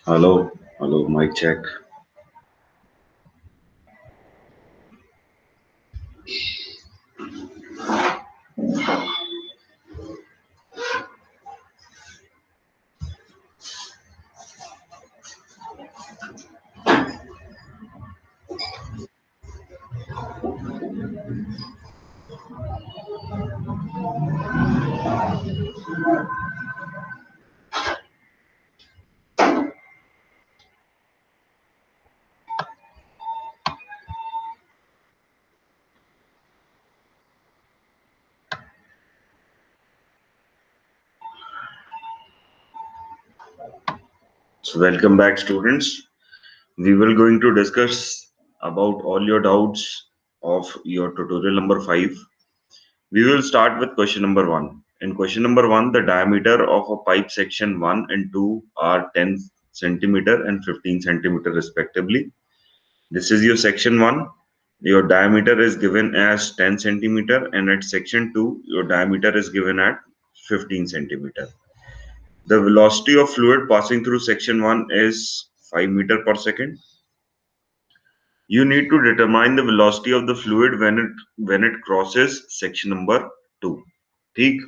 Hello, hello, mic check. So welcome back, students. We will going to discuss about all your doubts of your tutorial number 5. We will start with question number 1. In question number 1, the diameter of a pipe section 1 and 2 are 10 centimeter and 15 centimeter respectively. This is your section 1. Your diameter is given as 10 centimeter, and at section 2, your diameter is given at 15 centimeter. The velocity of fluid passing through section 1 is 5 meter per second. You need to determine the velocity of the fluid when it crosses section number 2. ठीक?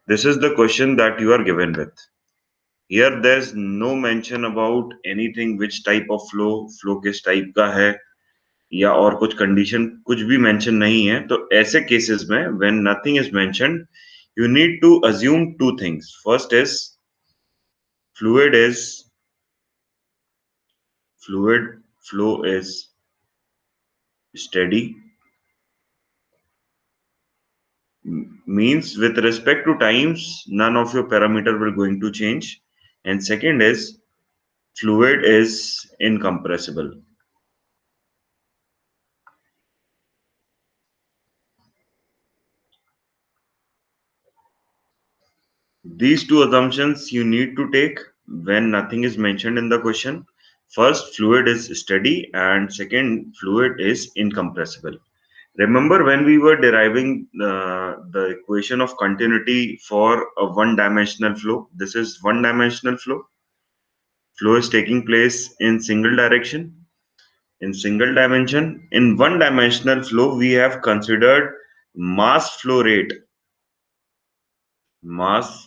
This is the question that you are given with. Here there's no mention about anything which type of flow किस type का है या और कुछ condition कुछ भी mention नहीं है. तो ऐसे cases में when nothing is mentioned, you need to assume two things. First is fluid flow is steady, means with respect to times none of your parameter will going to change, and second is fluid is incompressible. These two assumptions you need to take when nothing is mentioned in the question. First, fluid is steady, and second, fluid is incompressible. Remember when we were deriving the equation of continuity for a one-dimensional flow? This is one-dimensional flow. Flow is taking place in single direction, in single dimension. In one-dimensional flow, we have considered mass flow rate, mass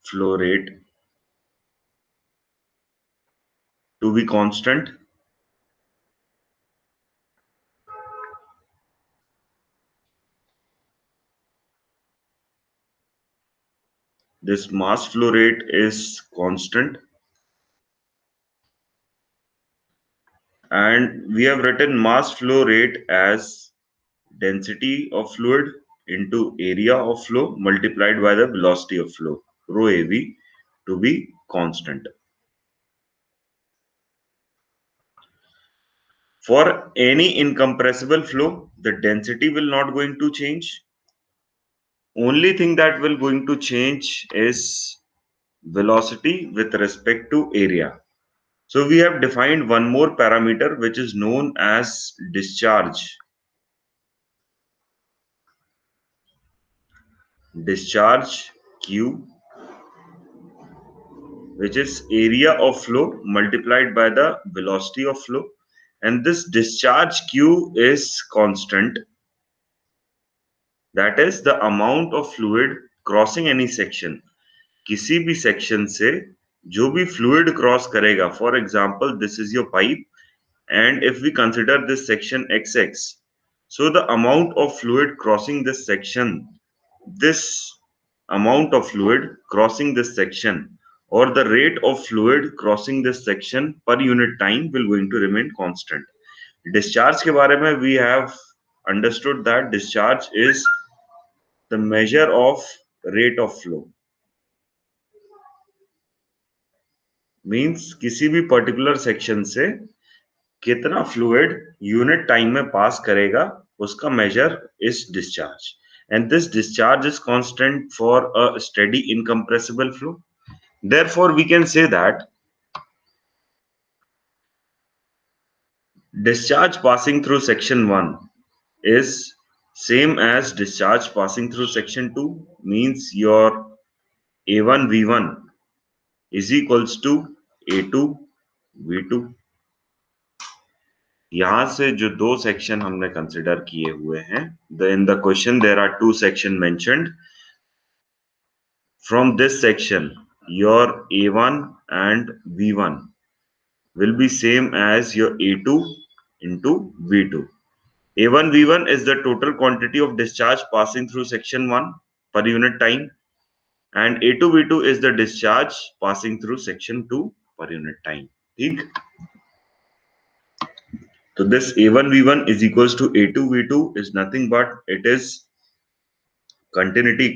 flow rate to be constant. This mass flow rate is constant, and we have written mass flow rate as density of fluid into area of flow multiplied by the velocity of flow, rho av, to be constant. For any incompressible flow, the density will not going to change. Only thing that will going to change is velocity with respect to area. So we have defined one more parameter which is known as discharge. Discharge Q, which is area of flow multiplied by the velocity of flow, and this discharge Q is constant. That is the amount of fluid crossing any section. किसी भी section से जो भी fluid cross करेगा, for example, this is your pipe, and if we consider this section XX, so the amount of fluid crossing this section, this amount of fluid crossing this section, or the rate of fluid crossing this section per unit time will going to remain constant. Discharge के बारे में we have understood that discharge is the measure of rate of flow, means किसी भी particular section से कितना fluid unit time में पास करेगा उसका major is discharge, and this discharge is constant for a steady incompressible flow. Therefore we can say that discharge passing through section 1 is same as discharge passing through section 2, means your a1 v1 is equals to a2 V2। यहां से जो दो section हमने consider किए हुए हैं, in the question there are two section mentioned. From this section your A1 and V1 will be same as your A2 into V2. A1 V1 is the total quantity of discharge passing through section 1 per unit time, and A2 V2 is the discharge passing through section 2 per unit time. ठीक, so this A1 V1 is equals to A2 V2 is nothing but it is continuity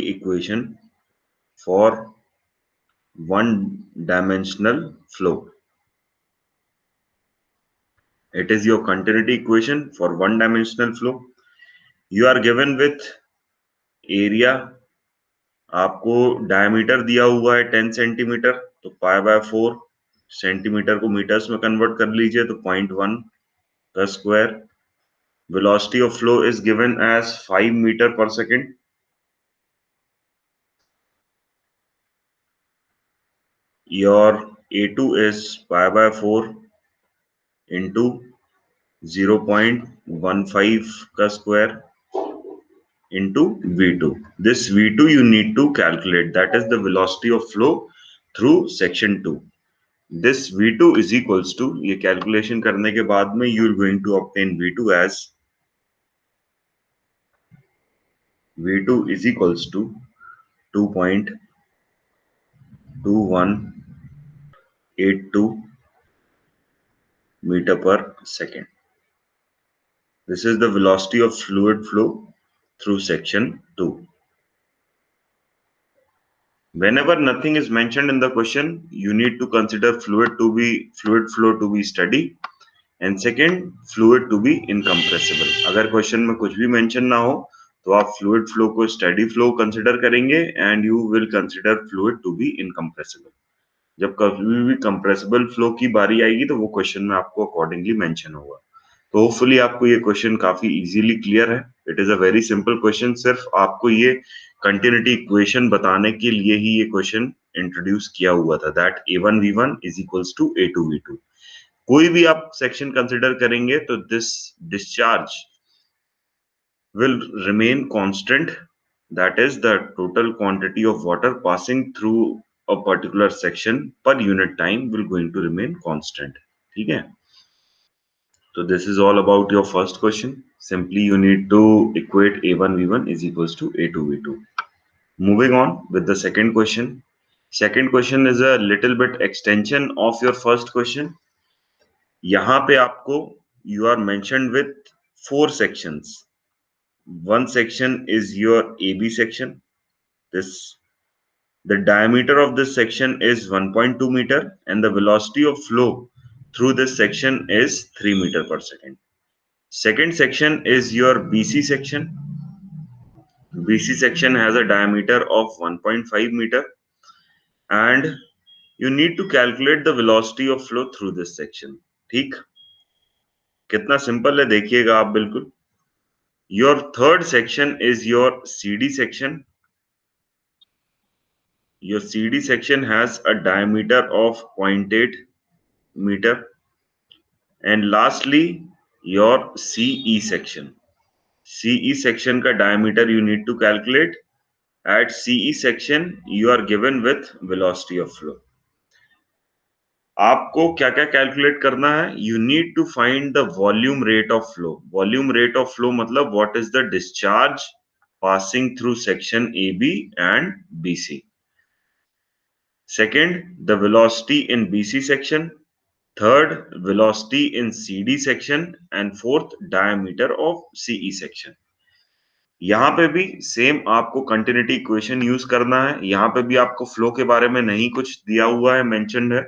equation for one dimensional flow. It is your continuity equation for one dimensional flow. You are given with area, आपको diameter दिया हुआ है 10 centimetre, तो π/4 centimetre को metres में convert कर लीजिए, तो 0.1 का square. Velocity of flow is given as 5 metre per second. Your A2 is π/4 into 0.15 का square into V2. This V2 you need to calculate, that is the velocity of flow through section 2. This V2 is equals to, ये calculation करने के बाद में you are going to obtain V2 as V2 is equals to 2.2182 meter per second. This is the velocity of fluid flow through section 2. Whenever nothing is mentioned in the question, you need to consider fluid flow to be steady, and second, fluid to be incompressible. अगर question में कुछ भी mention ना हो तो आप fluid flow को steady flow consider करेंगे and you will consider fluid to be incompressible. जब कभी भी कंप्रेसिबल फ्लो की बारी आएगी तो वो क्वेश्चन में आपको अकॉर्डिंगली मेंशन होगा। तो होपफुली आपको ये क्वेश्चन काफी इजीली क्लियर है। It is a very simple question, सिर्फ आपको ये कंटिन्यूटी इक्वेशन बताने के लिए ही ये क्वेश्चन इंट्रोड्यूस किया हुआ था, that A1 V1 is equals to A2 V2। कोई भी आप सेक्शन कंसिडर करेंगे तो this discharge will remain constant, that is the total quantity of water passing through a particular section per unit time will going to remain constant। ठीक है, so this is all about your first question. Simply you need to equate A1 V1 is equals to A2 V2। Moving on with the second question. Second question is a little bit extension of your first question। यहाँ पे आपको you are mentioned with 4 sections। One section is your AB section. This the diameter of this section is 1.2 meter and the velocity of flow through this section is 3 meter per second. Second section is your BC section. BC section has a diameter of 1.5 meter and you need to calculate the velocity of flow through this section। ठीक, कितना simple है देखिएगा आप बिल्कुल। Your third section is your CD section। Your CD section has a diameter of 0.8 meter, and lastly your CE section। CE section का diameter you need to calculate। At CE section you are given with velocity of flow। आपको क्या क्या calculate करना है? You need to find the volume rate of flow. Volume rate of flow मतलब what is the discharge passing through section AB and BC। Second, the velocity in BC section. Third, velocity in CD section and fourth, diameter of CE section. यहाँ पे भी same आपको continuity equation use करना है। यहाँ पे भी आपको फ्लो के बारे में नहीं कुछ दिया हुआ है, मेंशन्ड है।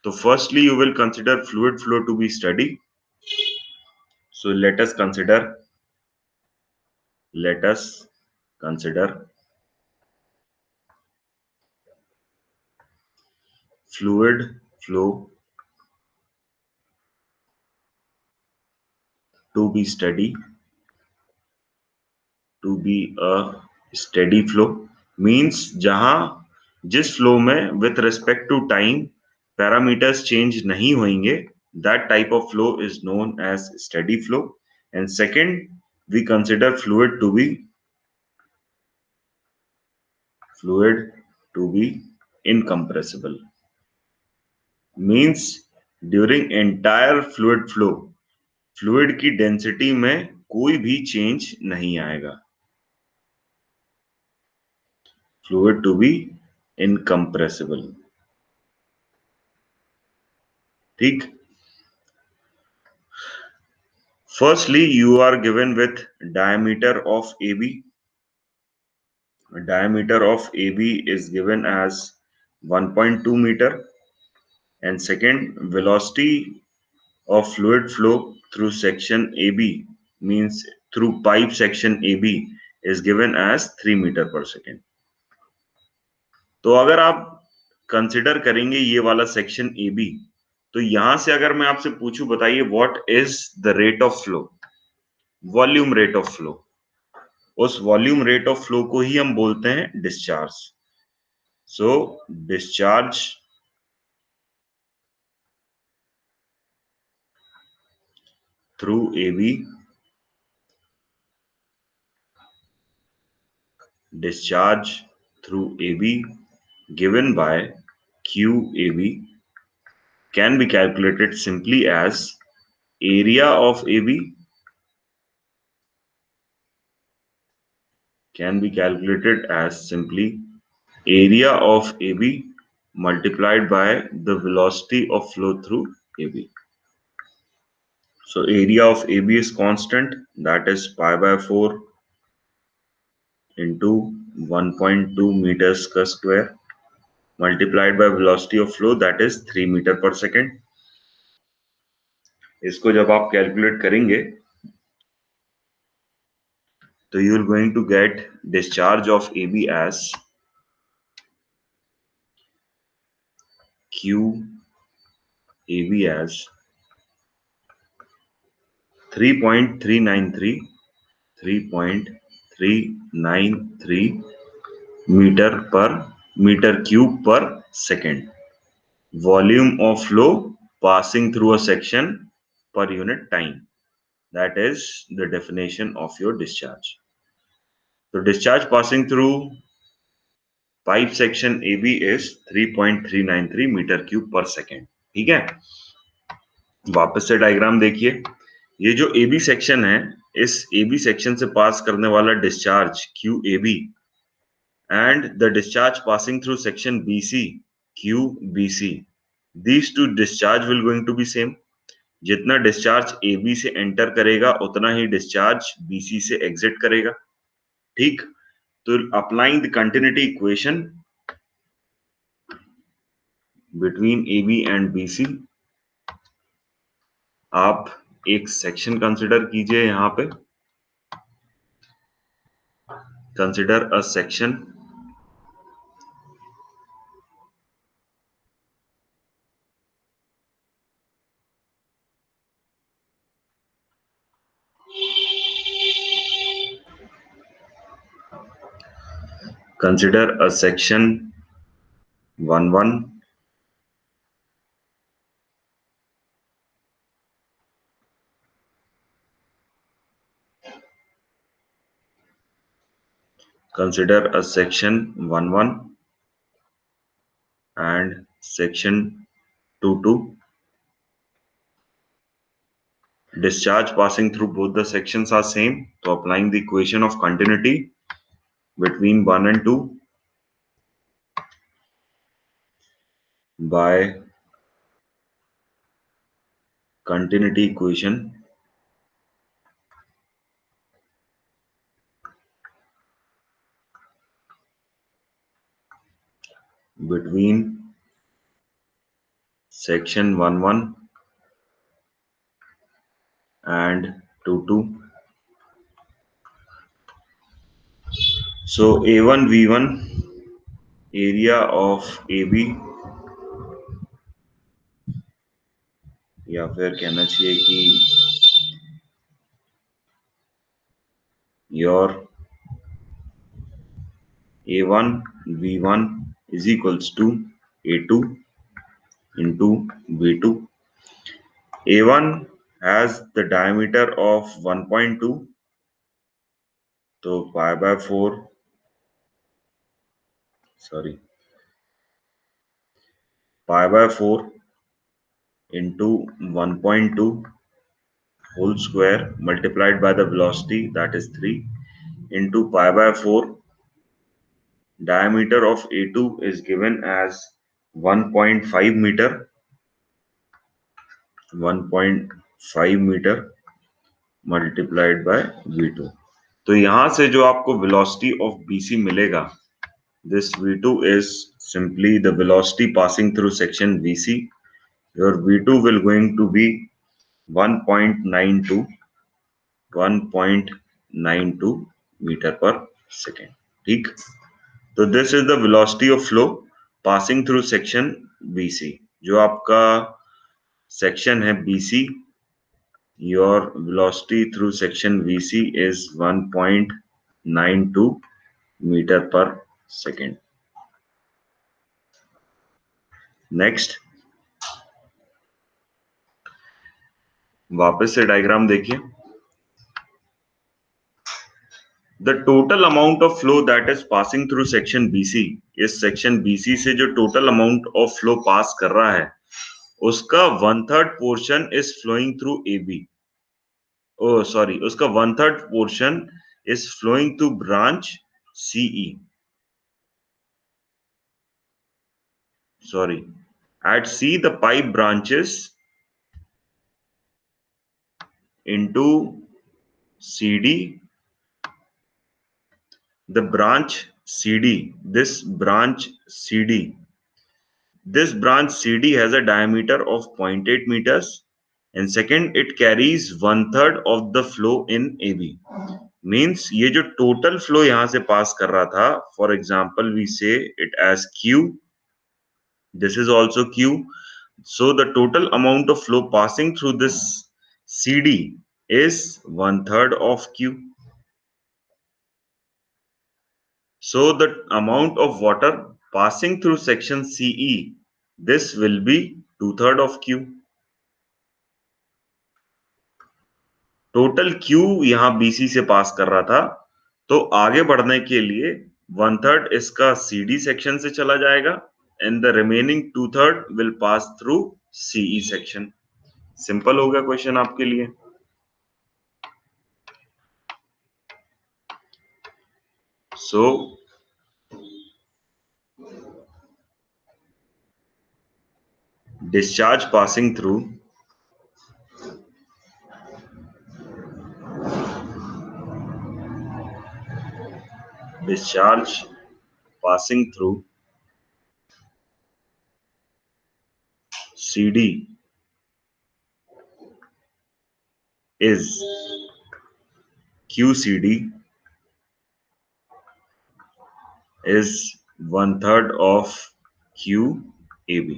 So firstly, you will consider fluid flow to be steady. So let us consider fluid flow to be steady to be a steady flow means जहां जिस फ्लो में with respect to time parameters change नहीं होंगे, that type of flow is known as steady flow. And second, we consider fluid to be incompressible means during entire fluid flow fluid की density में कोई भी change नहीं आएगा. Fluid to be incompressible. ठीक. Firstly, you are given with diameter of AB. Diameter of AB is given as 1.2 meter, and second, velocity of fluid flow through section AB means through pipe section AB is given as 3 meter per second. तो अगर आप consider करेंगे ये वाला section A B, तो यहां से अगर मैं आपसे पूछूं बताइए what is the rate of flow, volume rate of flow, उस वॉल्यूम रेट ऑफ फ्लो को ही हम बोलते हैं discharge. So discharge through A B, discharge through AB given by QAB can be calculated simply as area of AB can be calculated as simply area of AB multiplied by the velocity of flow through AB. So area of AB is constant, that is pi by 4 into 1.2 meters per square multiplied by velocity of flow, that is 3 meter per second. इसको जब आप calculate करेंगे तो you are going to get discharge of AB as QAB as 3.393 meter cube per second. Volume of flow passing through a section per unit time. That is the definition of your discharge. So discharge passing through pipe section AB is 3.393 meter cube per second. ठीक है. वापस से diagram देखिए. ये जो AB section है, इस AB section से पास करने वाला discharge QAB and the discharge passing through section BC QBC, these two discharge will going to be same. जितना डिस्चार्ज AB से एंटर करेगा उतना ही डिस्चार्ज BC से एग्जिट करेगा. ठीक. तो applying the continuity equation between AB and BC, आप एक सेक्शन कंसिडर कीजिए. यहां पे consider a section consider a section 1-1 consider a section 1-1 and section 2-2. Discharge passing through both the sections are same, so applying the equation of continuity between 1 and 2 by continuity equation between section 1-1 and 2-2. So A1 V1 area of AB, या फिर कहना चाहिए कि your A1 V1 is equals to A2 into V2. A1 has the diameter of 1.2, so pi by 4, pi by 4 into 1.2 whole square multiplied by the velocity, that is 3, into pi by 4. Diameter of A2 is given as 1.5 meter, 1.5 meter multiplied by V2. तो यहां से जो आपको velocity of BC मिलेगा, this V2 is simply the velocity passing through section BC. Your V2 will going to be 1.92 meter per second. ठीक, तो this is the velocity of flow passing through section BC. जो आपका section है BC, your velocity through section BC is 1.92 meter per second. Next, वापस से diagram देखिए. The total amount of flow that is passing through section BC, इस section BC से जो total amount of flow pass कर रहा है, उसका 1/3 portion is flowing through AB. Oh sorry, उसका 1/3 portion is flowing through branch CE. Sorry, at C the pipe branches into CD. The branch CD, this branch CD has a diameter of 0.8 meters, and second, it carries 1/3 of the flow in AB. Means ये जो total flow यहां से पास कर रहा था, for example we say it as Q, this is also Q. So the total amount of flow passing through this CD is 1/3 of Q. So the amount of water passing through section CE, this will be 2/3 of Q. Total Q यहां BC से पास कर रहा था, तो आगे बढ़ने के लिए 1/3 इसका CD सेक्शन से चला जाएगा, and the remaining 2/3 will pass through CE section. Simple हो गया क्वेश्चन आपके लिए. सो discharge passing through CD is QCD is 1/3 of QAB.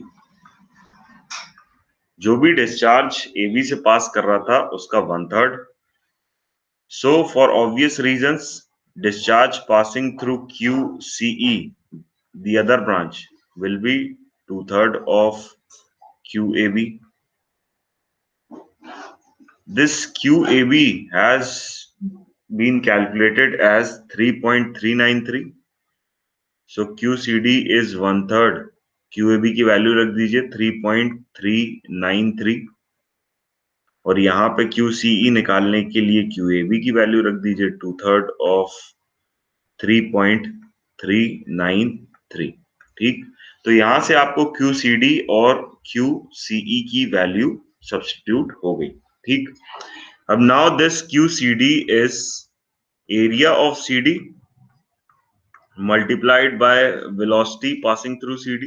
जो भी डिस्चार्ज AB से पास कर रहा था उसका 1/3. So for obvious reasons, discharge passing through QCE, the other branch, will be 2/3 of QAB. This QAB has been calculated as 3.393. So QCD is 1/3. QAB की value रख दीजिए 3.393, और यहाँ पे QCE निकालने के लिए QAB की वैल्यू रख दीजिए 2/3 ऑफ 3.393. ठीक, तो यहां से आपको QCD और QCE की वैल्यू सब्स्टिट्यूट हो गई. ठीक, अब now this QCD is area of CD multiplied by velocity passing through CD.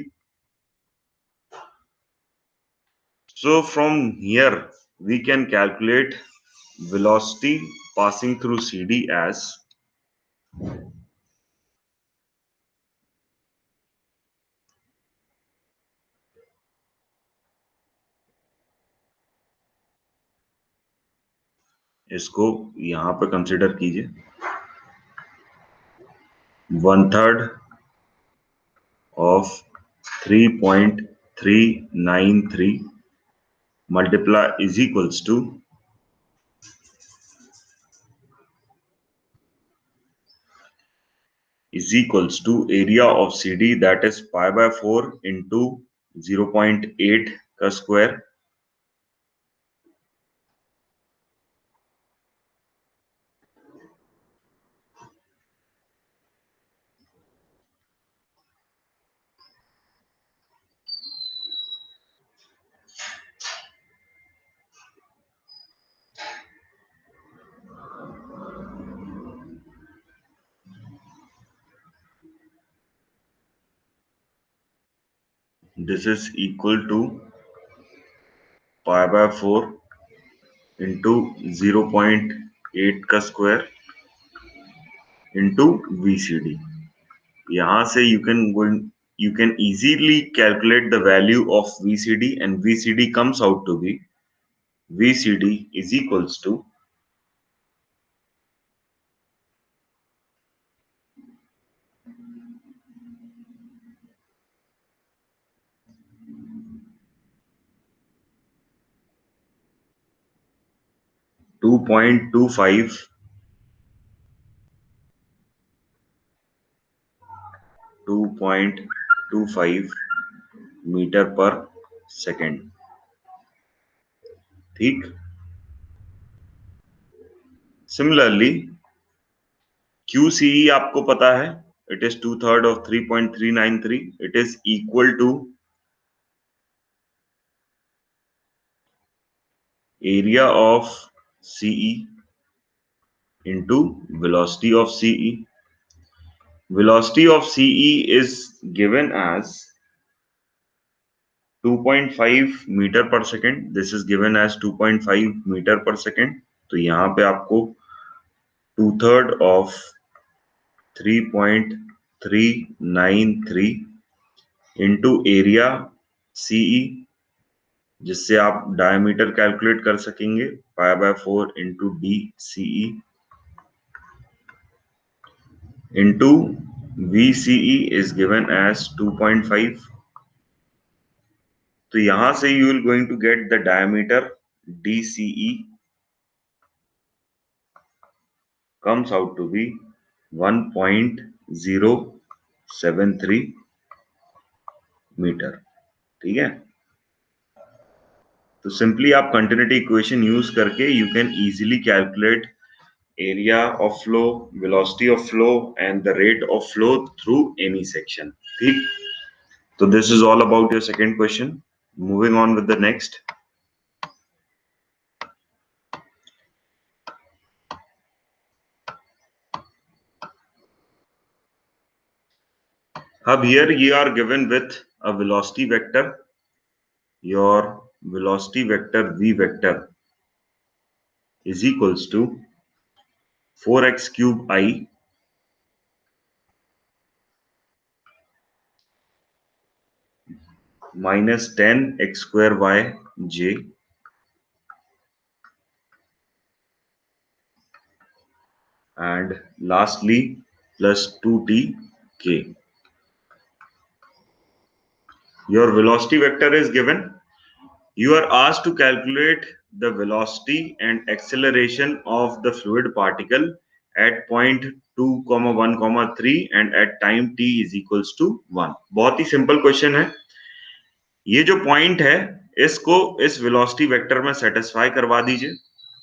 So from here we can calculate velocity passing through CD as इसको यहां पे कंसिडर कीजिए. 1/3 of 3.393 multiply is equals to area of CD, that is pi by 4 into 0.8 का square. This is equal to pi by 4 into 0.8 का square into VCD. यहाँ से you can easily calculate the value of VCD, and VCD comes out to be VCD is equals to 2.25 metre per second. ठीक. Similarly QCE आपको पता है, it is 2/3 of 3.393. It is equal to area of CE into velocity of CE. Velocity of CE is given as 2.5 metre per second. This is given as 2.5 metre per second. तो यहाँ पे आपको 2/3 of 3.393 into area CE, जिससे आप diameter calculate कर सकेंगे, pi by 4 into DCE into VCE is given as 2.5. तो यहां से you will going to get the diameter DCE comes out to be 1.073 metre. ठीक है. तो सिंपली आप कंटिन्यूटी इक्वेशन यूज करके you can easily calculate area of flow, velocity of flow and the rate of flow through any section. ठीक. So this is all about your second question. Moving on with the next. Here you are given with a velocity vector. Your velocity vector v vector is equals to 4x cube I minus 10x square y j and lastly plus 2t k. Your velocity vector is given. You are asked to calculate the velocity and acceleration of the fluid particle at point 2, 1, 3 and at time t is equals to 1. बहुत ही simple question है. ये जो point है इसको इस velocity vector में satisfy करवा दीजिए,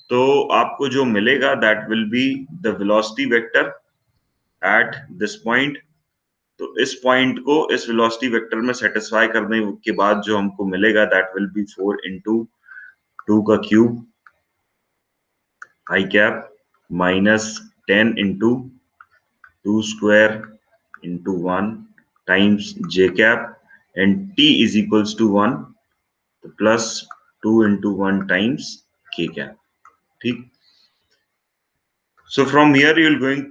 तो आपको जो मिलेगा that will be the velocity vector at this point. तो इस पॉइंट को इस वेलोसिटी वेक्टर में सेटिस्फाई करने के बाद जो हमको मिलेगा दैट विल बी 4 into 2 का cube I cap minus 10 into 2 square into 1 times j cap and t is equals to 1 plus 2 into 1 times k cap. ठीक. So from here you're going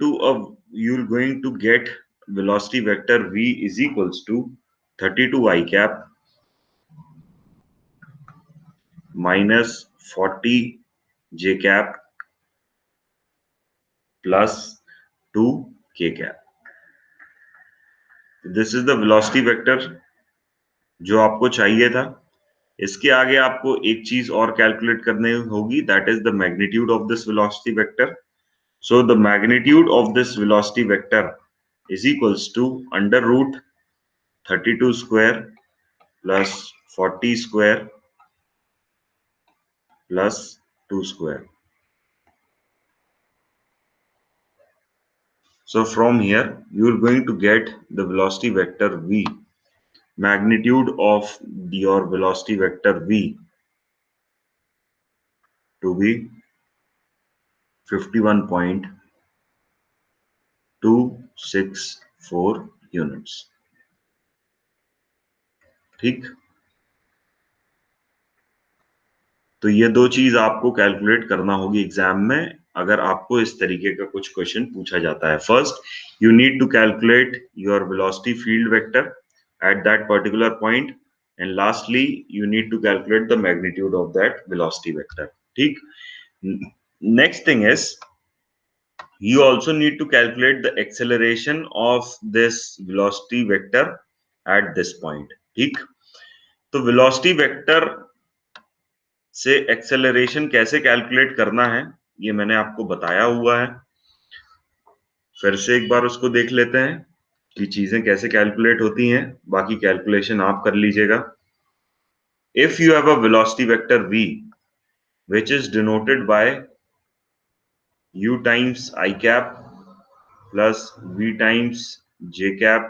to get velocity vector v is equals to 32 I cap minus 40 j cap plus 2 k cap. This is the velocity vector जो आपको चाहिए था। इसके आगे आपको एक चीज और कैलकुलेट करनी होगी, that is the magnitude of this velocity vector. So the magnitude of this velocity vector is equals to under root 32 square plus 40 square plus 2 square. So from here you are going to get the velocity vector v, magnitude of your velocity vector v to be 51.264 units. ठीक, तो ये दो चीज आपको calculate करना होगी exam में अगर आपको इस तरीके का कुछ क्वेश्चन पूछा जाता है। First you need to calculate your velocity field vector at that particular point, and lastly you need to calculate the magnitude of that velocity vector. ठीक, next thing is you also need to calculate the acceleration of this velocity vector at this point. ठीक, तो velocity vector से acceleration कैसे calculate करना है ये मैंने आपको बताया हुआ है। फिर से एक बार उसको देख लेते हैं कि चीजें कैसे कैलकुलेट होती हैं, बाकी कैलकुलेशन आप कर लीजिएगा। If you have a velocity vector v which is denoted by u times I cap plus v times j cap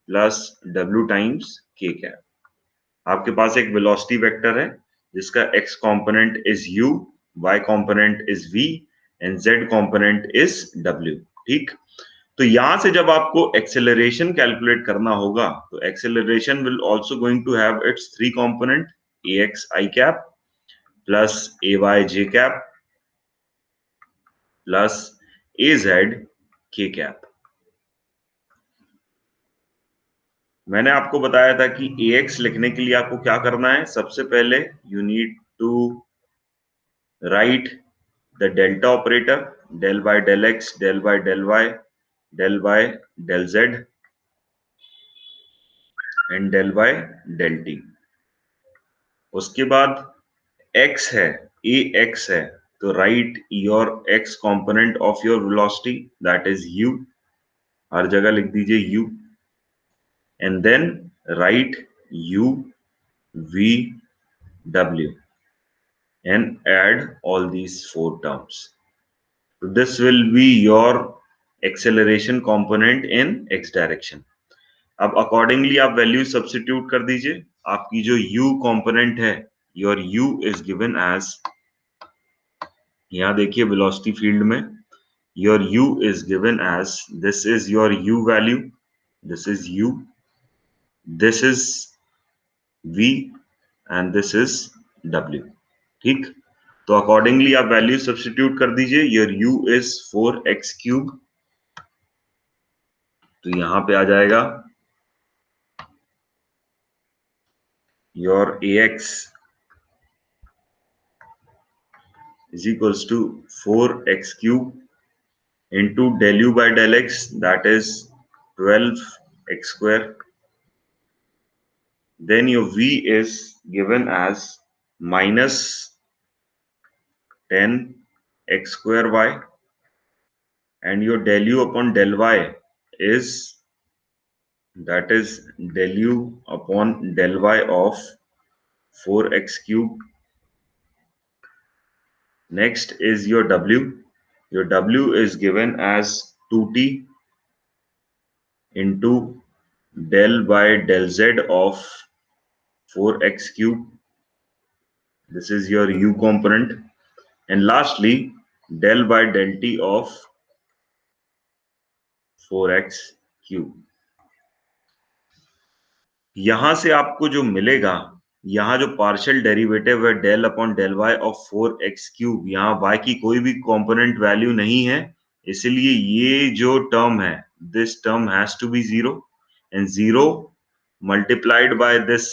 plus w times k cap। आपके पास एक वेलोसिटी वेक्टर है जिसका x component is u, y component is v and z component is w। ठीक, तो यहां से जब आपको एक्सेलरेशन कैलकुलेट करना होगा तो acceleration will also going to have its three component ax I cap plus ay j cap plus az k cap। मैंने आपको बताया था कि ax लिखने के लिए आपको क्या करना है, सबसे पहले you need to write the delta operator, del by del x, del by del y, del by del z and del by del t। उसके बाद x है, ax है, तो right your x component of your velocity that is u, हर जगह लिख दीजिए u, and then write u, v, w and add all these four terms. So this will be your acceleration component in x direction. अब accordingly आप value substitute कर दीजिए। आपकी जो u component है, your u is given as, यहां देखिए velocity field में your u is given as, this is your u value, this is u, this is v and this is w। ठीक, तो अकॉर्डिंगली आप वैल्यू सब्स्टिट्यूट कर दीजिए। Your u is 4x cube, तो यहां पे आ जाएगा your ax is equals to 4x cube into del u by del x, that is 12x square. Then your v is given as minus 10x square y, and your del u upon del y is, that is del u upon del y of 4x cube. Next is your w. Your w is given as 2t into del by del z of 4x cube. This is your u component. And lastly, del by del t of 4x cube. यहां से आपको जो मिलेगा, यहाँ जो partial derivative है del upon del Y of 4x cube, यहाँ y की कोई भी कंपोनेंट वैल्यू नहीं है, इसलिए ये जो टर्म है, this term has to be zero, and zero multiplied by this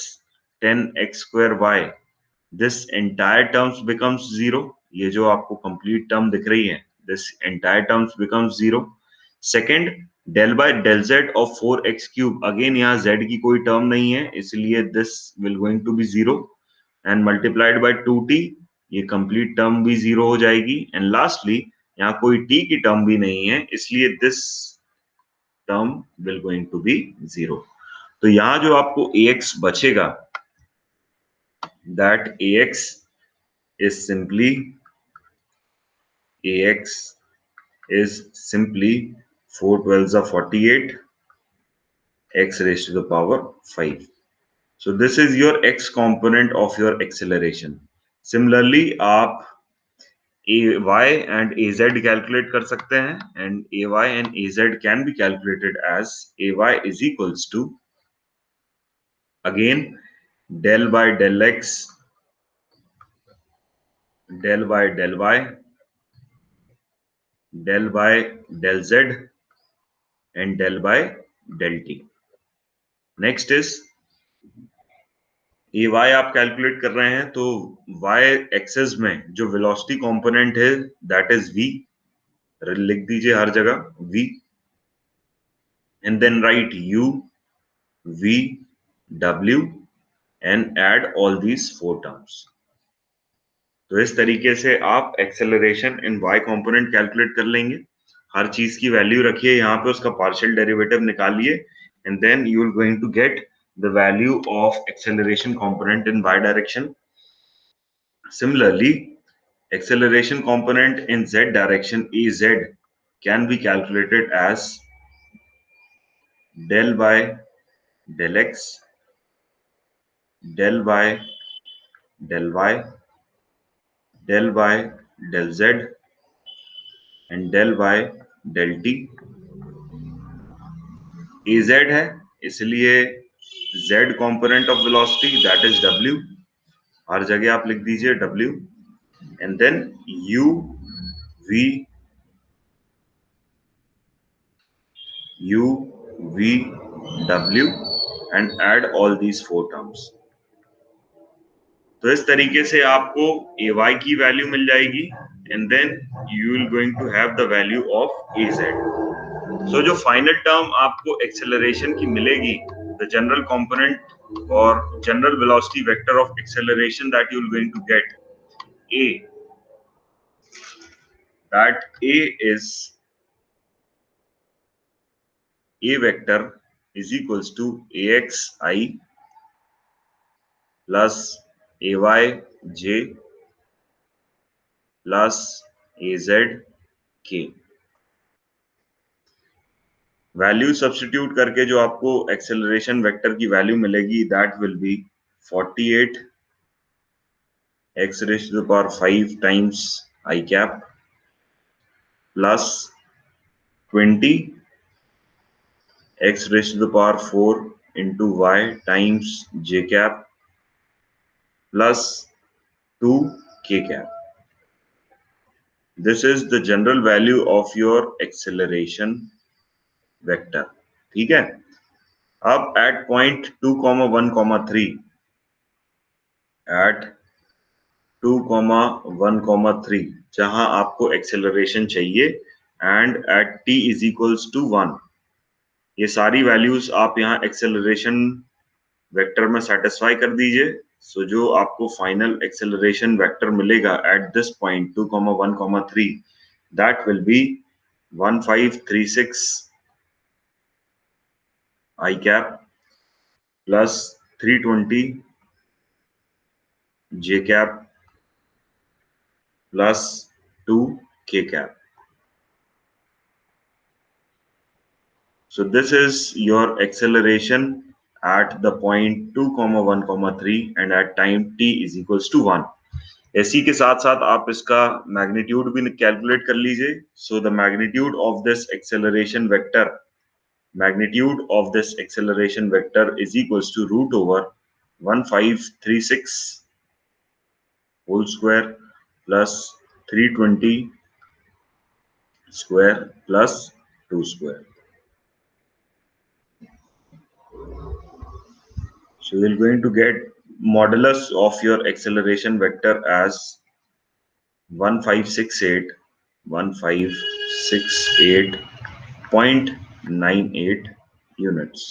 10x square y, this entire terms becomes zero. ये जो आपको कंप्लीट टर्म दिख रही है, this entire terms becomes zero. Second, del by del z of 4x³, again यहाँ z की कोई term नहीं है, इसलिए this will going to be 0 and multiplied by 2t, ये कंप्लीट टर्म भी 0 हो जाएगी। एंड लास्टली यहाँ कोई t की टर्म भी नहीं है, इसलिए this term will going to be 0। तो यहाँ जो आपको ax बचेगा, that ax is simply 4 12s are 48, x raised to the power 5. So this is your x component of your acceleration. Similarly, आप ay and az calculate कर सकते हैं, and ay and az can be calculated as ay is equals to, again, del by del x, del by del y, del by del z, and del by del t. Next is ये y आप calculate कर रहे हैं, तो y axis में जो velocity component है that is v, लिख दीजिए हर जगह v, and then write u v w and add all these 4 terms. तो इस तरीके से आप acceleration in y component calculate कर लेंगे। हर चीज की वैल्यू रखिए यहाँ पे, उसका पार्शियल डेरिवेटिव निकालिए, and then you will going to get the value of acceleration component in y direction. Similarly, acceleration component in z direction az can be calculated as del by del x, del by del y, del by del z, and del by del t. az है, इसलिए z component of velocity that is w, हर जगह आप लिख दीजिए w, and then u v w and add all these 4 terms. तो इस तरीके से आपको ay की वैल्यू मिल जाएगी, and then you will going to have the value of az. So जो फाइनल टर्म आपको एक्सेलरेशन की मिलेगी, the general component or general velocity vector of acceleration that you will going to get a, that a is a vector is equals to axi plus ayj plus azk। Value substitute करके जो आपको acceleration vector की value मिलेगी that will B 48 x raised to the power 5 times I cap plus 20 x raised to the power 4 into y times j cap plus 2 k cap. This is the general value of your acceleration vector. ठीक है, अब at point 2, 1, 3, at 2, 1, 3 जहां आपको acceleration चाहिए and at t is equals to 1, ये सारी values आप यहाँ एक्सेलरेशन वेक्टर में सेटिस्फाई कर दीजिए। सो जो आपको फाइनल एक्सेलरेशन वेक्टर मिलेगा at this point 2, 1, 3 that will B 1536 I cap plus 320 j cap plus 2 k cap. So this is your acceleration at the point 2, 1, 3 and at time t is equals to 1. इसी के साथ साथ आप इसका magnitude भी calculate कर लीजिए। So the magnitude of this acceleration vector is equals to root over 1536 whole square plus 320 square plus 2 square. So you're going to get modulus of your acceleration vector as 1568 0.98 units.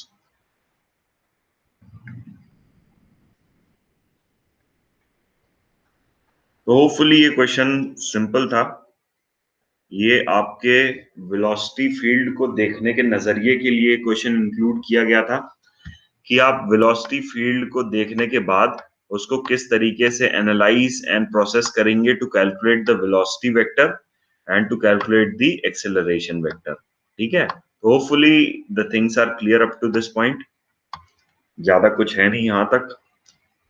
तो hopefully ये question simple था। ये आपके velocity field को देखने के नजरिए के लिए क्वेश्चन इंक्लूड किया गया था कि आप वेलोसिटी फील्ड को देखने के बाद उसको किस तरीके से एनालाइज एंड प्रोसेस करेंगे to calculate the velocity vector and to calculate the acceleration vector. ठीक है, hopefully the things are clear up to this point. ज्यादा कुछ है नहीं यहां तक।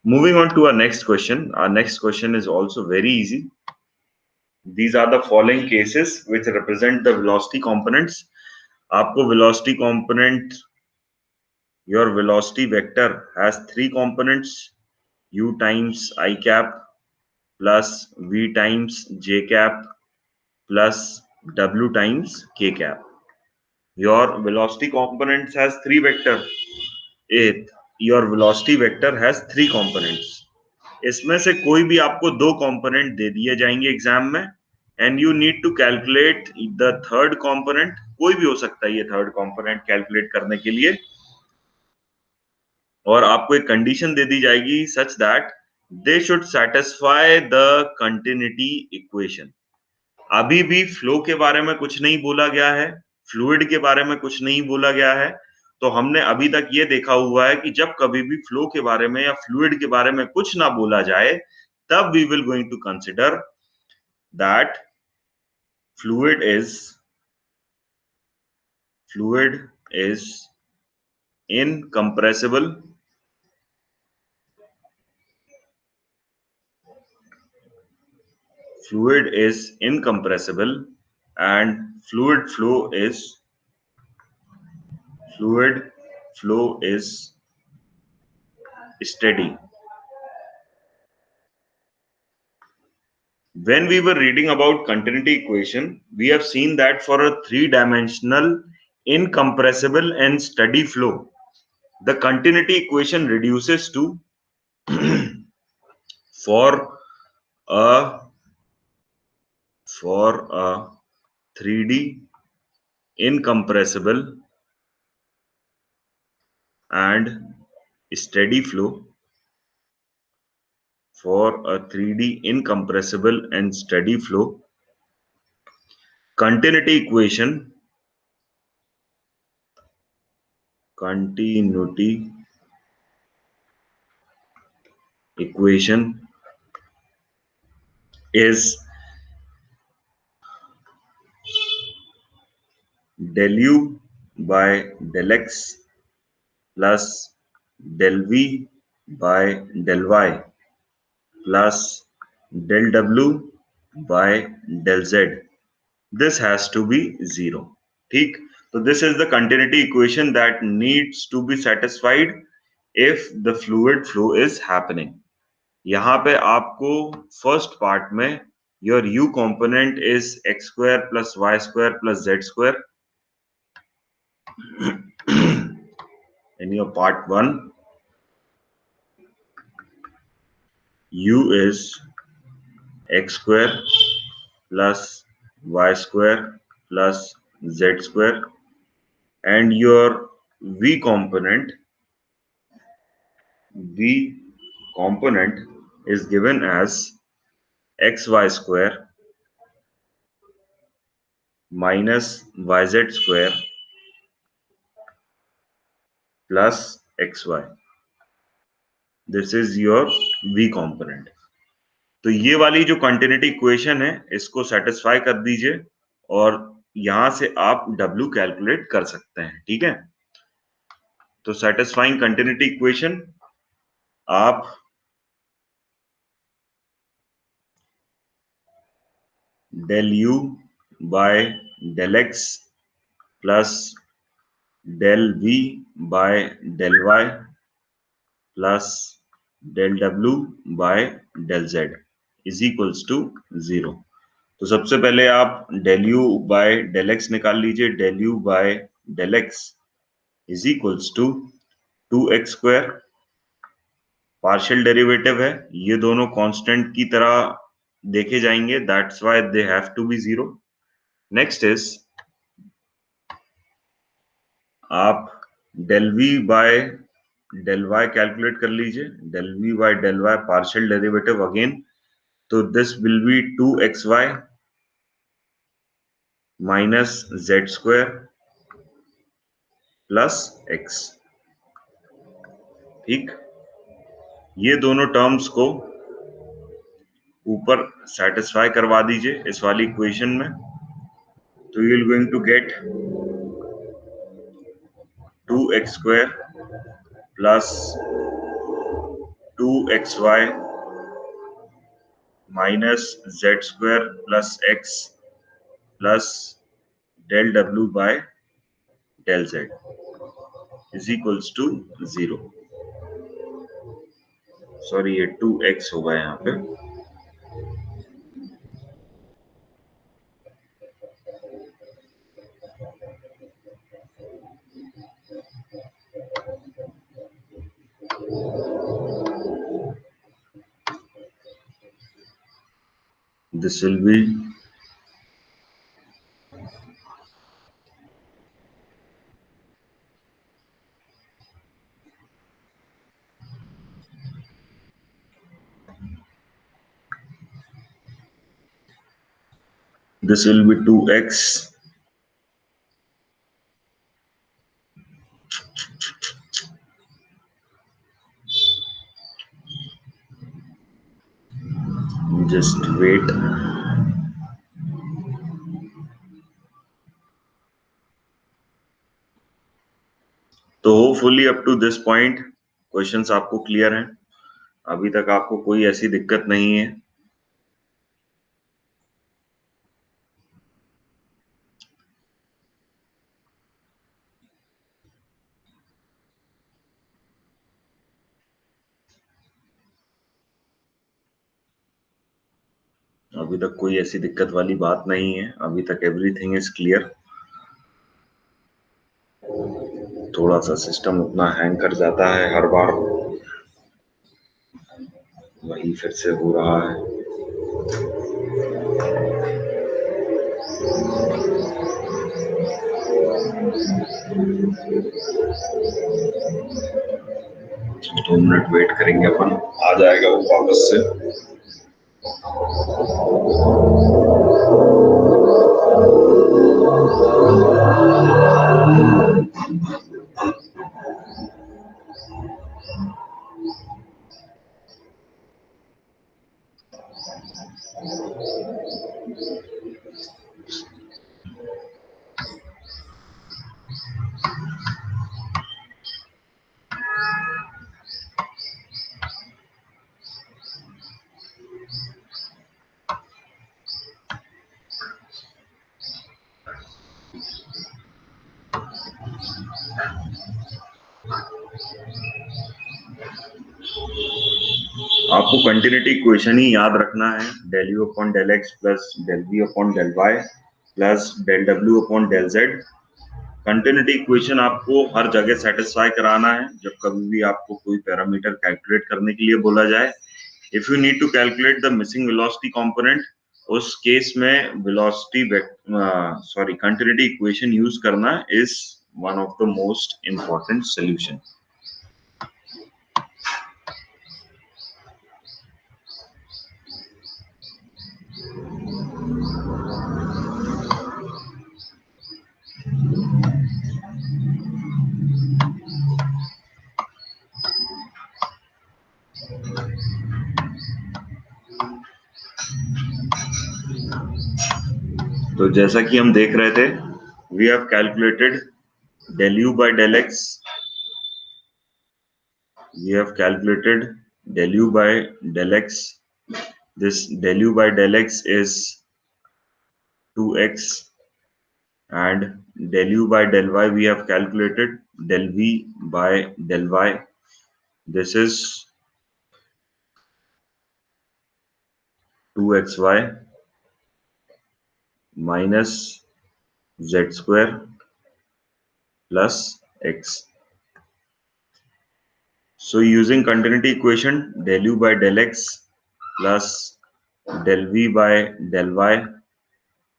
Moving on to our next question. Our next question is also very easy. These are the following cases which represent the velocity components. आपको velocity component, your velocity vector has three components: u times I cap plus v times j cap plus w times k cap. Your velocity components has three vector. Your velocity vector has three components. इसमें से कोई भी आपको दो component दे दिए जाएंगे exam में, and you need to calculate the third component. कोई भी हो सकता है ये थर्ड कंपोनेंट कैलकुलेट करने के लिए, और आपको एक कंडीशन दे दी जाएगी such that they should satisfy the continuity equation. अभी भी फ्लो के बारे में कुछ नहीं बोला गया है, फ्लूइड के बारे में कुछ नहीं बोला गया है। तो हमने अभी तक ये देखा हुआ है कि जब कभी भी फ्लो के बारे में या फ्लूइड के बारे में कुछ ना बोला जाए, तब we will going to consider that fluid is incompressible and fluid flow is steady. When we were reading about continuity equation, we have seen that for a three-dimensional incompressible and steady flow, the continuity equation reduces to for a 3D incompressible and steady flow, for a 3D incompressible and steady flow, continuity equation is del u by del x plus del v by del y plus del w by del z. This has to be 0. ठीक, तो this is the continuity equation that needs to be satisfied if the fluid flow is happening. यहाँ पे आपको first part में your u component is x square plus y square plus z square. In your part 1, u is x square plus y square plus z square, and your v component is given as xy square minus yz square plus xy. This is your v component. तो ये वाली जो continuity equation है इसको satisfy कर दीजिए और यहां से आप w कैलकुलेट कर सकते हैं। ठीक है, तो सेटिस्फाइंग कंटिन्यूटी इक्वेशन, आप del u by del x plus del v by del y plus del w by del z is equals to 0. तो सबसे पहले आप del u by del x निकाल लीजिए। del u by del x is equals to 2x square, partial derivative है, ये दोनों constant की तरह देखे जाएंगे, that's why they have to be 0. Next is आप del v by del y calculate कर लीजिए. del v by del y partial derivative again, तो this will be 2xy minus z square plus x. ठीक, ये दोनों terms को ऊपर satisfy करवा दीजिए इस वाली इक्वेशन में, तो you will going to get 2x square plus 2xy minus z square plus x plus del w by del z is equals to 0. Sorry, ये 2x होगा यहाँ पे. This will be this will be 2x just wait. तो hopefully up to this point questions आपको clear हैं. अभी तक आपको कोई ऐसी दिक्कत नहीं है. अभी तक कोई ऐसी दिक्कत वाली बात नहीं है. अभी तक एवरीथिंग इज क्लियर. थोड़ा सा सिस्टम उतना हैंग कर जाता है हर बार, वही फिर से हो रहा है. दो मिनट वेट करेंगे अपन, आ जाएगा वो वापस से. आपको कंटिन्यूटी इक्वेशन ही याद रखना है. del u upon del x plus del v upon del y plus del w upon del z. Continuity equation आपको हर जगह सेटिस्फाई कराना है जब कभी भी आपको कोई पैरामीटर कैलकुलेट करने के लिए बोला जाए. If you need to calculate the missing velocity component, उस केस में वेलोसिटी कंटिन्यूटी इक्वेशन यूज करना is one of the most important solution. तो जैसा कि हम देख रहे थे, we have calculated del u by del x. We have calculated del u by del x. This del u by del x is 2x, and del u by del y we have calculated del v by del y. This is 2xy minus z square plus x. So using continuity equation, del u by del x plus del v by del y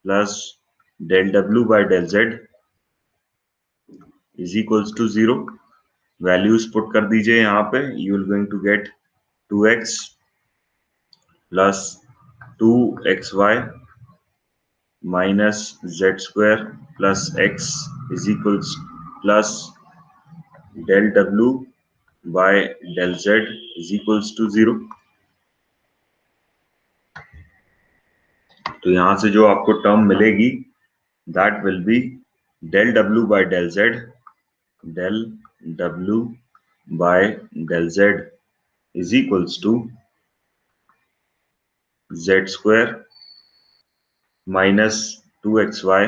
plus del w by del z, is equals to 0। Values put कर दीजिए यहाँ पे, you will going to get 2x plus 2xy minus z square plus x is equals plus del w by del z is equals to 0। तो यहां से जो आपको term मिलेगी that will B del w by del z, del w by del z is equals to z square minus 2xy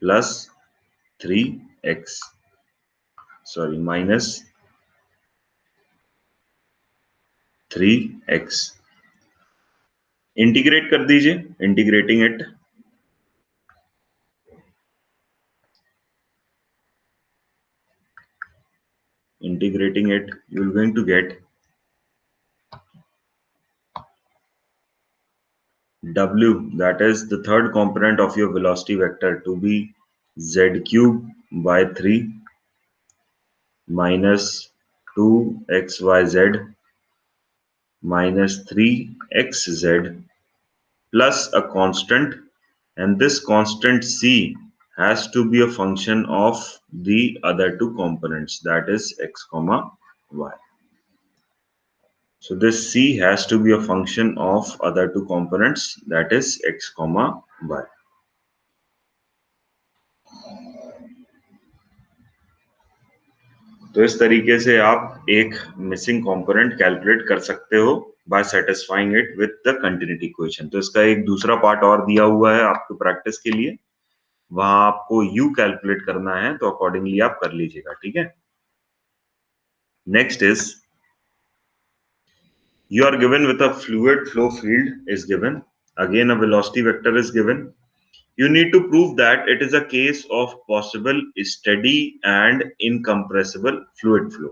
plus 3x, sorry, minus 3x। Integrate कर दीजिए, integrating it, you will going to get w, that is the third component of your velocity vector, to be z cube by 3 minus 2xyz minus 3xz plus a constant, and this constant c has to be a function of the other two components, that is x comma y. So this c has to be a function of other two components, that is x comma y. तो इस तरीके से आप एक missing component calculate कर सकते हो by satisfying it with the continuity equation. तो इसका एक दूसरा पार्ट और दिया हुआ है आपको प्रैक्टिस के लिए, वहां आपको u कैलकुलेट करना है, तो अकॉर्डिंगली आप कर लीजिएगा, ठीक है। Next is, you are given with a fluid flow field is given, again a velocity vector is given. You need to prove that it is a case of possible steady and incompressible fluid flow,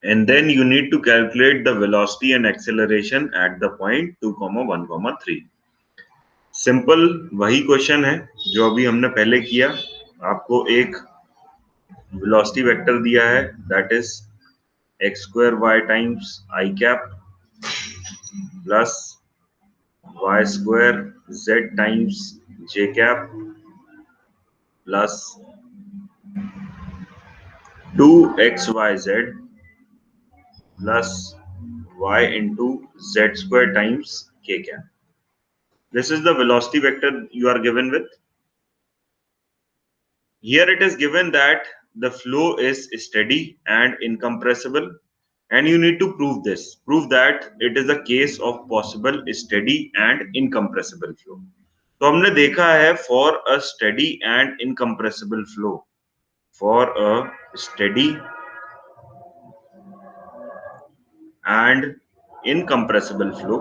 and then you need to calculate the velocity and acceleration at the point 2, 1, 3। Simple वही question है जो अभी हमने पहले किया। आपको एक velocity vector दिया है, that is x square y times i cap plus y square z times j cap plus 2xyz plus y into z square times k cap. This is the velocity vector you are given with. Here it is given that the flow is steady and incompressible, and you need to prove this. Prove that it is a case of possible steady and incompressible flow. तो हमने देखा है for a steady and incompressible flow, for a steady and incompressible flow,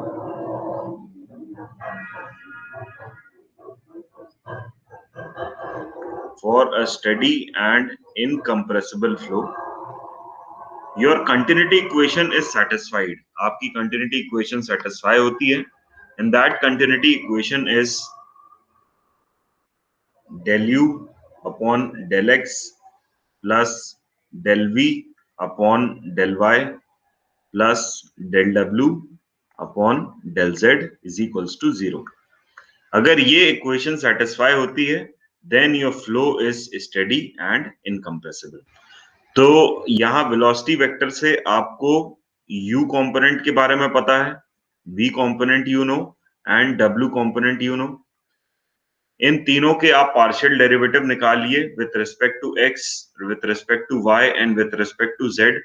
for a steady and incompressible flow, your continuity equation is satisfied। आपकी continuity equation satisfy होती है, and that continuity equation is del u upon del x plus del v upon del y plus del w upon del z is equals to 0। अगर ये equation satisfy होती है, then your flow is steady and incompressible. तो यहाँ velocity vector से आपको u component के बारे में पता है, v component you know and w component you know. इन तीनों के आप पार्शियल डेरिवेटिव निकालिए with respect to x, with respect to y and with respect to z।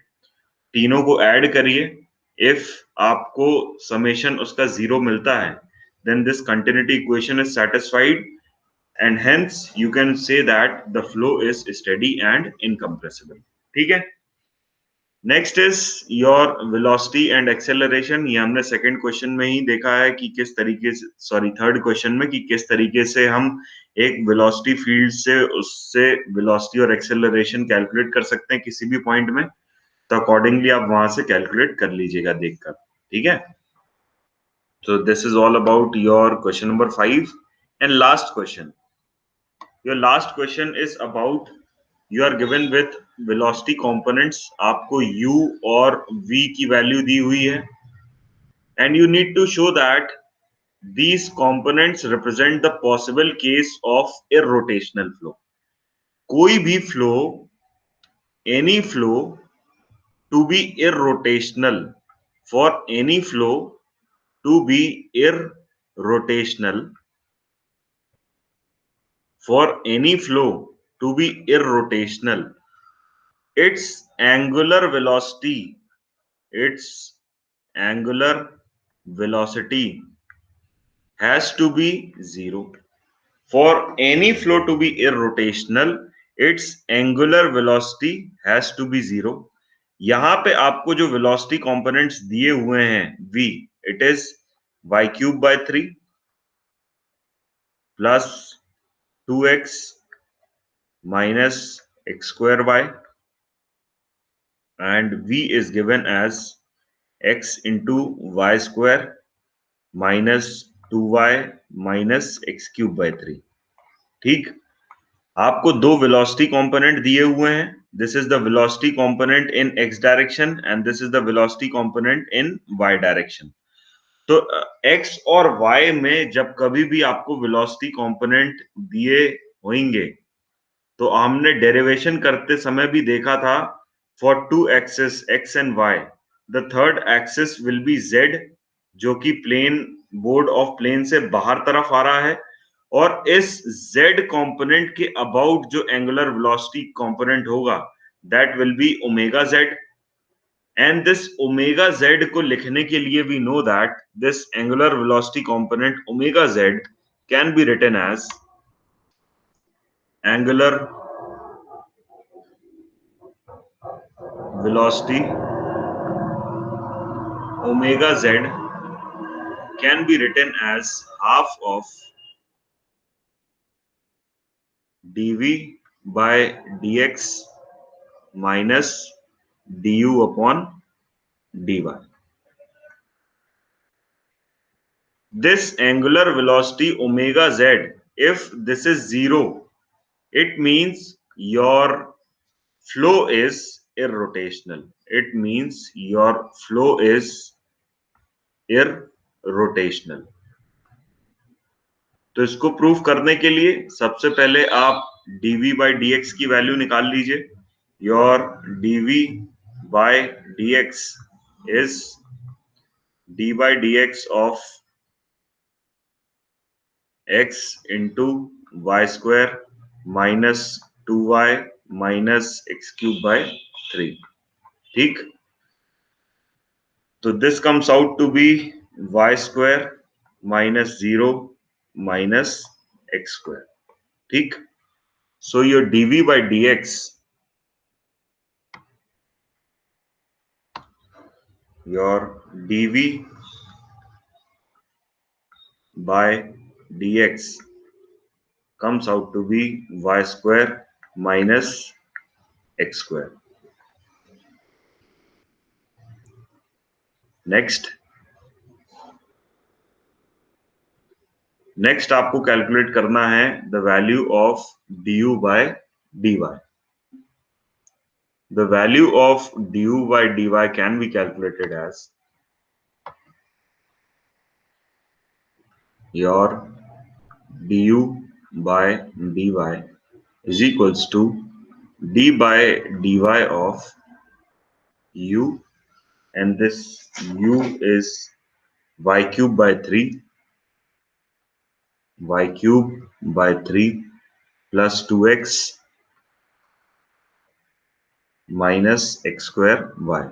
तीनों को ऐड करिए, इफ आपको समेशन उसका 0 मिलता है, then this continuity equation is satisfied, and hence you can say that the flow is steady and incompressible। ठीक है। Next is your velocity and acceleration. ये हमने सेकंड क्वेश्चन में ही देखा है कि किस तरीके से, सॉरी थर्ड क्वेश्चन में, कि किस तरीके से हम एक वेलोसिटी फील्ड से उससे वेलोसिटी और एक्सेलरेशन कैलकुलेट कर सकते हैं किसी भी पॉइंट में। तो अकॉर्डिंगली आप वहां से कैलकुलेट कर लीजिएगा देखकर, ठीक है। So this is all about your question number 5 and last question. Your last question is about, you are given with velocity components, आपको u और v की वैल्यू दी हुई है, and you need to show that these components represent the possible case of irrotational flow. कोई भी flow, any flow to be irrotational, for any flow to be irrotational, for any flow to be irrotational, its angular velocity, its angular velocity has to be zero. For any flow to be irrotational, its angular velocity has to be zero. यहां पे आपको जो velocity components दिए हुए हैं v, it is y cube by 3 plus 2x minus x square y, and v is given as x into y square minus 2y minus x cube by 3. ठीक, आपको दो वेलोसिटी कंपोनेंट दिए हुए हैं. This is the velocity component in x direction and this is the velocity component in y direction. तो x और y में जब कभी भी आपको वेलोसिटी कंपोनेंट दिए होंगे, तो हमने डेरिवेशन करते समय भी देखा था, for two axis x and y, the third axis will be z, जो कि प्लेन, बोर्ड ऑफ प्लेन से बाहर तरफ आ रहा है, और इस z कंपोनेंट के अबाउट जो एंगुलर वेलोसिटी कंपोनेंट होगा, that will be omega z, and this omega z को लिखने के लिए we know that this angular velocity component omega z can be written as angular velocity omega z can be written as half of dv by dx minus du upon dy. This angular velocity omega z, if this is zero, it means your flow is irrotational. It means your flow is irrotational. तो इसको proof करने के लिए सबसे पहले आप dv by dx की value निकाल लीजिए. Your dv by dx is d by dx of x into y square minus 2y minus x cube by 3. ठीक, तो this comes out to be y square minus 0 minus x square. ठीक, so your dv by dx, your dv by dx comes out to be y square minus x square. Next आपको calculate करना है the value of du by dy. The value of du by dy can be calculated as your du by dy is equals to d by dy of u, and this u is y cube by 3, y cube by 3 plus 2x minus x square y.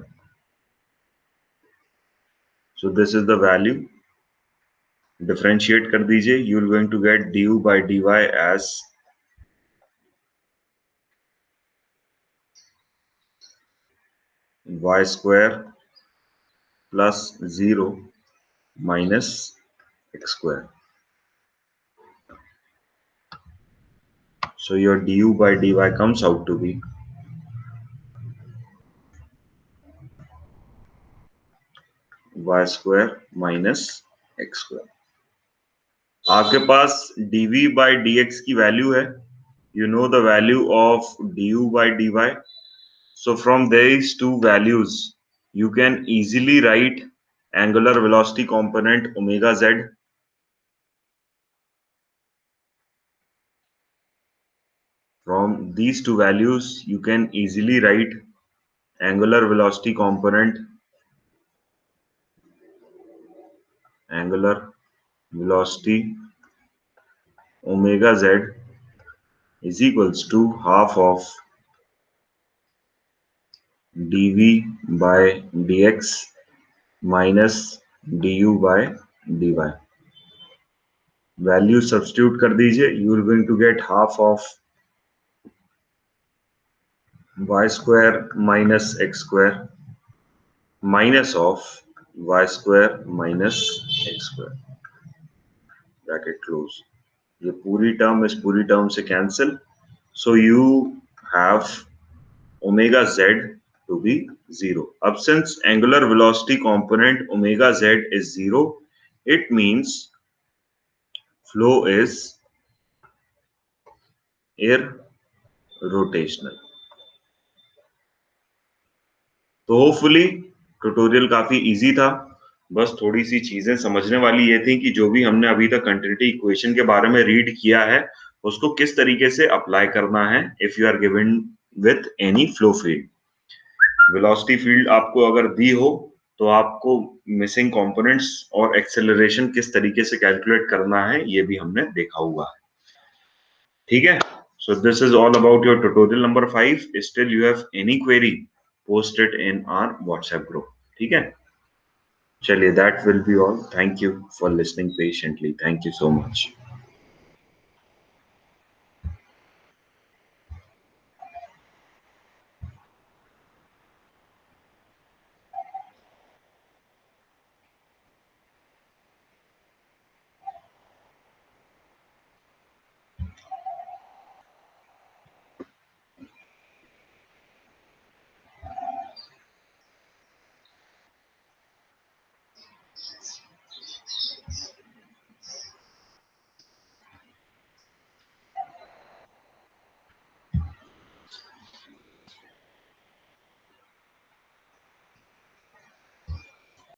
So this is the value. Differentiate कर दीजिए. You are going to get du by dy as y square plus 0 minus x square. So your du by dy comes out to be y square minus x square. आपके पास dv by dx की value है, you know the value of du by dy. So from these two values you can easily write angular velocity component omega z. From these two values you can easily write angular velocity component omega z is equals to half of dv by dx minus du by dy. Value substitute कर दीजिए, you are going to get half of y square minus x square minus of y square minus x square bracket close. ये पूरी term इस पूरी term से cancel. So you have omega z to be 0. अब since angular velocity component omega z is 0, it means flow is irrotational. तो hopefully tutorial काफी easy था. बस थोड़ी सी चीजें समझने वाली ये थी कि जो भी हमने अभी तक कंटिन्यूटी इक्वेशन के बारे में रीड किया है उसको किस तरीके से अप्लाई करना है if you are given with any flow field. Velocity field आपको अगर दी हो तो आपको मिसिंग कंपोनेंट्स और एक्सेलरेशन किस तरीके से कैलकुलेट करना है ये भी हमने देखा हुआ है. ठीक है. So this is all about your tutorial number 5. Still you have any query, post it in our WhatsApp group. ठीक है. चलिए, that will be all. Thank you for listening patiently. Thank you so much.